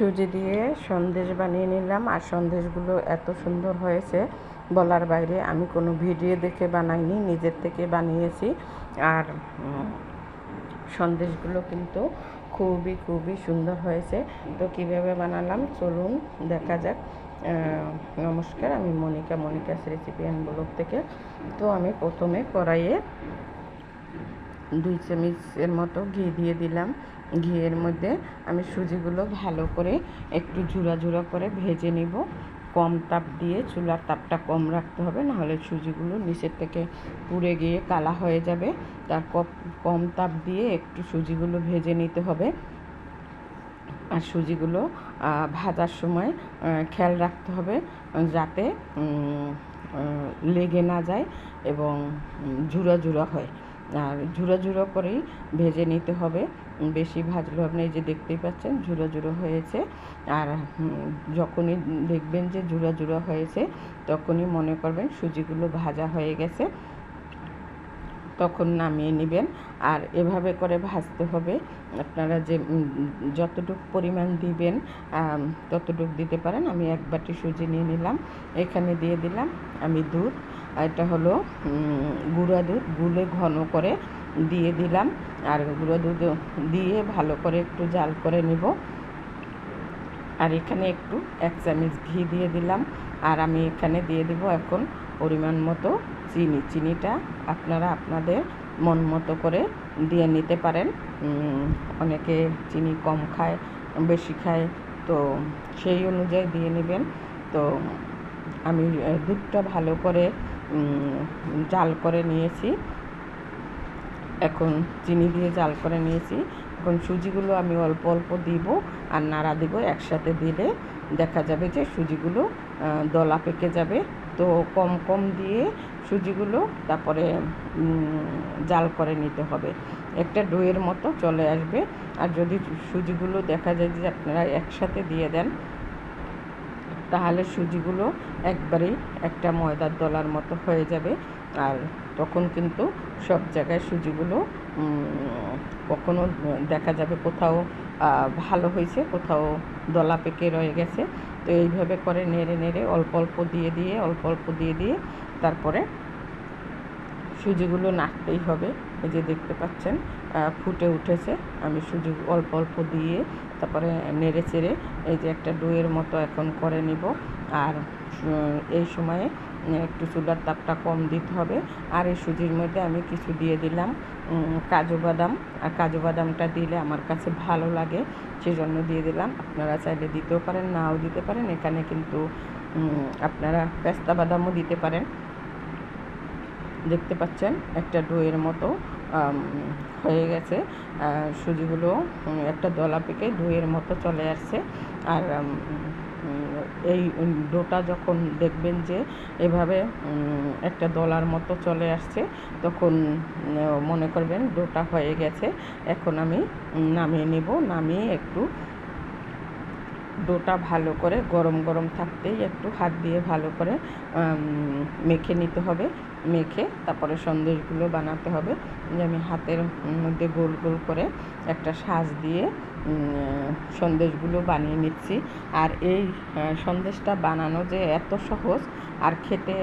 সুজি দিয়ে সন্দেশ বানিয়ে নিলাম, আর সন্দেশগুলো এত সুন্দর হয়েছে বলার বাইরে। আমি কোনো ভিডিও দেখে বানাইনি, নিজের থেকে বানিয়েছি। আর সন্দেশগুলো কিন্তু খুবই সুন্দর হয়েছে। তো কীভাবে বানালাম চলুন দেখা যাক। নমস্কার, আমি মনিকাস রেসিপি অ্যান্ড ব্লগ থেকে। তো আমি প্রথমে কড়াইয়ে 2 চামচের মতো ঘি দিয়ে দিলাম। ঘিয়ের মধ্যে আমি সুজিগুলো ভালো করে একটু ঝুরা করে ভেজে নিব। কম তাপ দিয়ে, চুলার তাপটা কম রাখতে হবে, নাহলে সুজিগুলো নিচের থেকে পুড়ে গিয়ে কালা হয়ে যাবে। তার কম তাপ দিয়ে একটু সুজিগুলো ভেজে নিতে হবে। আর সুজিগুলো ভাজার সময় খেয়াল রাখতে হবে যাতে লেগে না যায় এবং ঝুরা হয়। আর ঝুরা করেই ভেজে নিতে হবে, বেশি ভাজলেও আপনি এই যে দেখতেই পাচ্ছেন ঝুরা হয়েছে। আর যখনই দেখবেন যে ঝুরা হয়েছে তখনই মনে করবেন সুজিগুলো ভাজা হয়ে গেছে, তখন নামিয়ে নেবেন। আর এভাবে করে ভাজতে হবে। আপনারা যে যতটুকু পরিমাণ দিবেন ততটুকু দিতে পারেন। আমি 1 বাটি সুজি নিয়ে নিলাম, এখানে দিয়ে দিলাম আমি দুধ। এটা হলো গুঁড়া দুধ, গুলে ঘন করে দিয়ে দিলাম। আর গুঁড়ো দুধ দিয়ে ভালো করে একটু জাল করে নিব। আর এখানে একটু 1 চামচ ঘি দিয়ে দিলাম। আর আমি এখানে দিয়ে দিব এখন পরিমাণ মতো চিনিটা আপনারা আপনাদের মন মতো করে দিয়ে নিতে পারেন। অনেকে চিনি কম খায়, বেশি খায়, তো সেই অনুযায়ী দিয়ে নেবেন। তো আমি দুধটা ভালো করে জাল করে নিয়েছি, এখন চিনি দিয়ে জাল করে নিয়েছি। এখন সুজিগুলো আমি অল্প দিব আর নাড়া দিব। একসাথে দিলে দেখা যাবে যে সুজিগুলো দলা পেকে যাবে। তো কম দিয়ে সুজিগুলো তারপরে জাল করে নিতে হবে, একটা ডোয়ের মতো চলে আসবে। আর যদি সুজিগুলো দেখা যায় যে আপনারা একসাথে দিয়ে দেন, তাহলে সুজিগুলো একবারেই একটা ময়দার দলার মতো হয়ে যাবে। আর তখন কিন্তু সব জায়গায় সুজিগুলো কখনো দেখা যাবে কোথাও ভালো হয়েছে, কোথাও দলা পেকে রয়ে গেছে। তো এইভাবে করে নেড়ে অল্প দিয়ে তারপরে সুজিগুলো নাড়তেই হবে। এই যে দেখতে পাচ্ছেন ফুটে উঠেছে। আমি সুজি অল্প দিয়ে তারপরে নেড়ে চেড়ে এই যে একটা ডোয়ের মতো এখন করে নিব। আর এই সময়ে একটু চুলার তাপটা কম দিতে হবে। আর এই সুজির মধ্যে আমি কিছু দিয়ে দিলাম কাজু বাদাম। আর কাজু বাদামটা দিলে আমার কাছে ভালো লাগে, সেজন্য দিয়ে দিলাম। আপনারা চাইলে দিতেও পারেন, নাও দিতে পারেন। এখানে কিন্তু আপনারা পেস্তা বাদামও দিতে পারেন। দেখতে পাচ্ছেন একটা ডোয়ের মতো হয়ে গেছে। সুজিগুলো একটা দলা পেকে ডোয়ের মতো চলে আসছে। আর এই ডোটা যখন দেখবেন যে এভাবে একটা দলার মতো চলে আসছে, তখন মনে করবেন ডোটা হয়ে গেছে। এখন আমি নামিয়ে নেব। নামিয়ে একটু ডোটা ভালো করে গরম থাকতেই একটু হাত দিয়ে ভালো করে মেখে নিতে হবে। মেখে তারপরে সন্দেশগুলো বানাতে হবে। যে আমি হাতের মধ্যে গোল করে একটা সাজ দিয়ে সন্দেশগুলো বানিয়ে নিচ্ছি। আর এই সন্দেশটা বানানো যে এত সহজ, আর খেতে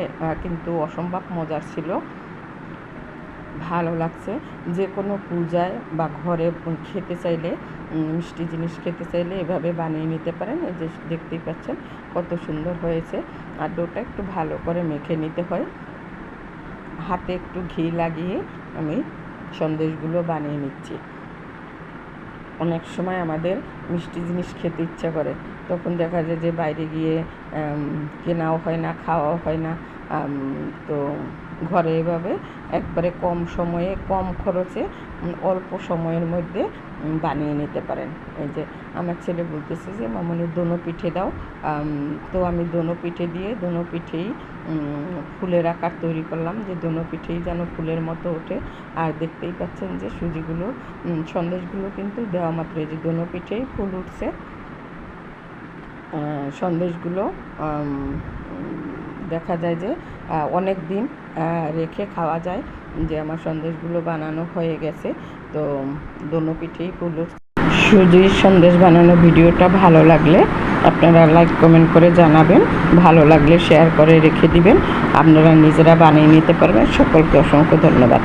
কিন্তু অসম্ভব মজার ছিল, ভালো লাগছে। যে কোনো পূজায় বা ঘরে খেতে চাইলে, মিষ্টি জিনিস খেতে চাইলে এভাবে বানিয়ে নিতে পারেন। এই যে দেখতেই পাচ্ছেন কত সুন্দর হয়েছে। আর ডোটা একটু ভালো করে মেখে নিতে হয়। হাতে একটু ঘি লাগিয়ে আমি সন্দেশগুলো বানিয়ে নিচ্ছি। অনেক সময় আমাদের মিষ্টি জিনিস খেতে ইচ্ছা করে, তখন দেখা যায় যে বাইরে গিয়ে কেনাও হয় না, খাওয়াও হয় না। তো ঘরে এভাবে একবারে কম সময়ে কম খরচে অল্প সময়ের মধ্যে বানিয়ে নিতে পারেন। এই যে আমার ছেলে বলতেছে যে মামনি দোনো পিঠে দাও। তো আমি দোনো পিঠে দিয়ে দোনো পিঠেই ফুলের আকার তৈরি করলাম, যে দোনো পিঠেই যেন ফুলের মতো ওঠে। আর দেখতেই পাচ্ছেন যে সুজিগুলো সন্দেশগুলো কিন্তু দেওয়া মাত্র এই যে দোনো পিঠেই ফুল উঠছে। সন্দেশগুলো দেখা যায় যে অনেক দিন রেখে খাওয়া যায়। যে আমার সন্দেশগুলো বানানো হয়ে গেছে, তো দোনো পিঠেই ফুল উঠছে। সুজির সন্দেশ বানানো ভিডিওটা ভালো লাগলে আপনারা লাইক কমেন্ট করে জানাবেন, ভালো লাগলে শেয়ার করে রেখে দিবেন। আপনারা নিজেরা বানিয়ে নিতে পারবেন। সকলকে অসংখ্য ধন্যবাদ।